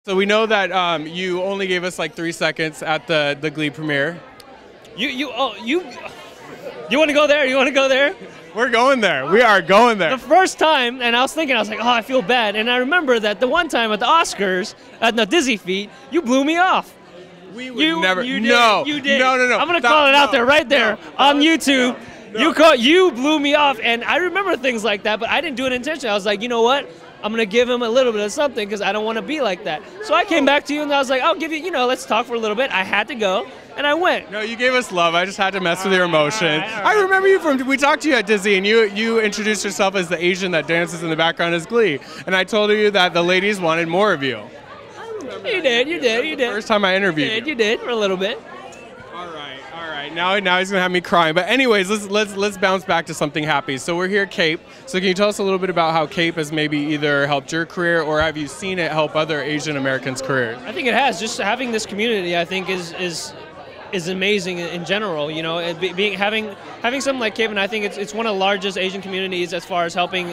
So we know that you only gave us like 3 seconds at the Glee premiere. You want to go there? You want to go there? We're going there. We are going there. The first time, and I was thinking, I was like, oh, I feel bad. And I remember that the one time at the Oscars, at the Dizzy Feet, you blew me off. We would never. You did. No. You did. No. I'm gonna call it out there, right there, on YouTube. You blew me off, and I remember things like that, but I didn't do it intentionally. I was like, you know what? I'm going to give him a little bit of something because I don't want to be like that. So I came back to you and I was like, I'll give you, let's talk for a little bit. I had to go, and I went. No, you gave us love. I just had to mess with your emotion. All right. I remember you we talked to you at Disney, and you introduced yourself as the Asian that dances in the background as Glee. And I told you that the ladies wanted more of you. You did. First time I interviewed you did for a little bit. All right. Now he's gonna have me crying. But anyways, let's bounce back to something happy. So we're here at CAPE. So can you tell us a little bit about how CAPE has maybe either helped your career, or have you seen it help other Asian Americans' careers? I think it has. Just having this community, I think, is amazing in general. Having something like CAPE, and I think it's one of the largest Asian communities as far as helping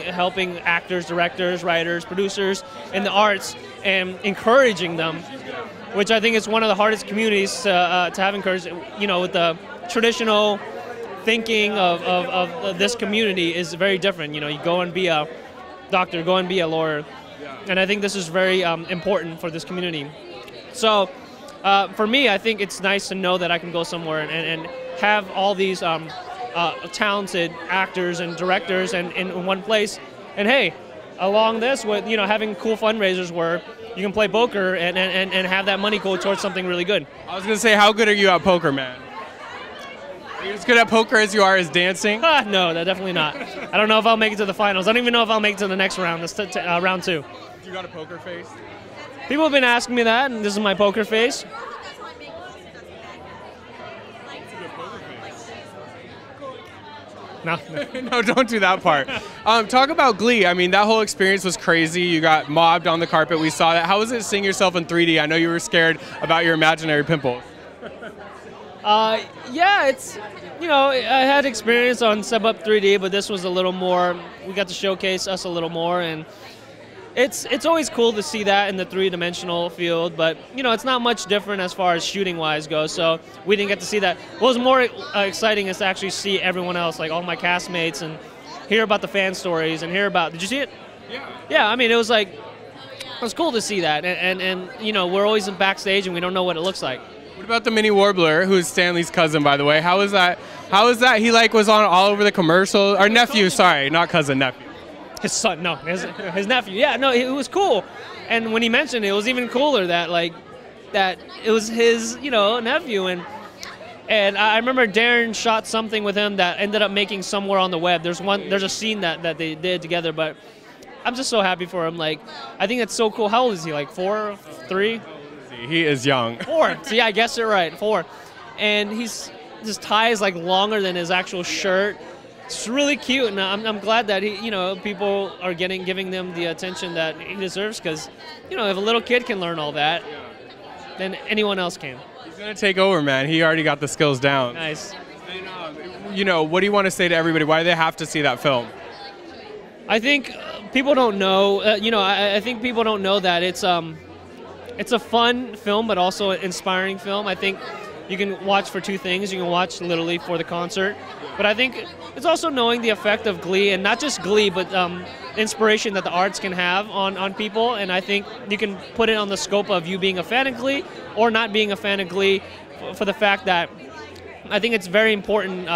actors, directors, writers, producers in the arts, and encouraging them, which I think is one of the hardest communities to have encouraged. With the traditional thinking of this community is very different. You go and be a doctor, go and be a lawyer, and I think this is very important for this community. So for me, I think it's nice to know that I can go somewhere and have all these talented actors and directors in one place. And hey, along this with having cool fundraisers where you can play poker and have that money go towards something really good. I was gonna say, how good are you at poker, man? Are you as good at poker as you are as dancing? No, definitely not. I don't know if I'll make it to the finals. I don't even know if I'll make it to the next round. That's round 2. You got a poker face? People have been asking me that, and this is my poker face. No. No, don't do that part. Talk about Glee. I mean, that whole experience was crazy. You got mobbed on the carpet. We saw that. How was it seeing yourself in 3D? I know you were scared about your imaginary pimples. Yeah, it's, I had experience on Step Up 3D, but this was a little more, we got to showcase us a little more, and it's always cool to see that in the 3-dimensional field, but, it's not much different as far as shooting-wise goes, so we didn't get to see that. What was more exciting is to actually see everyone else, like all my castmates, and hear about the fan stories, and hear about, did you see it? Yeah. Yeah, I mean, it was cool to see that, and we're always in backstage, and we don't know what it looks like. What about the Mini Warbler, who's Stanley's cousin, by the way? How was that? He was on all over the commercials. Or nephew, sorry, not cousin, nephew. His son, no, his nephew. Yeah, no, it was cool. And when he mentioned it, it was even cooler that it was his, nephew. And I remember Darren shot something with him that ended up making somewhere on the web. There's a scene that they did together, but I'm just so happy for him. I think it's so cool. How old is he? 4, 3? He is young. 4. See, I guessed it right. 4. And his tie is longer than his actual shirt. It's really cute, and I'm glad that people are giving them the attention that he deserves, because if a little kid can learn all that, then anyone else can. He's gonna take over, man. He already got the skills down. Nice. And what do you want to say to everybody? Why do they have to see that film? I think people don't know. I think people don't know that it's a fun film, but also an inspiring film. I think you can watch for 2 things. You can watch literally for the concert, but I think it's also knowing the effect of Glee, and not just Glee, but inspiration that the arts can have on people. And I think you can put it on the scope of you being a fan of Glee or not being a fan of Glee, for the fact that I think it's very important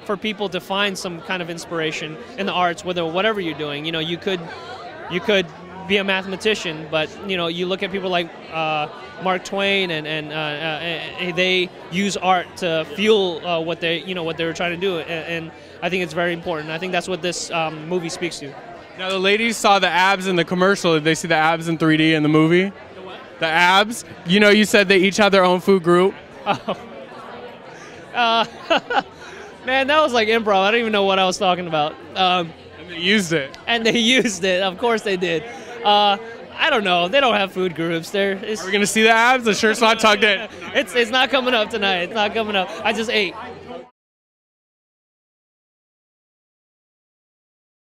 for people to find some kind of inspiration in the arts, whatever you're doing. You could be a mathematician, but you look at people like Mark Twain, and they use art to fuel what they were trying to do, and I think it's very important. I think that's what this movie speaks to. Now, the ladies saw the abs in the commercial. Did they see the abs in 3D in the movie? The what? The abs. You said they each had their own food group. Oh. Man, that was like improv. I don't even know what I was talking about. And they used it. And they used it. Of course they did. I don't know. They don't have food groups. Are we going to see the abs? The shirt's not tugged in. It's not coming up tonight. It's not coming up. I just ate.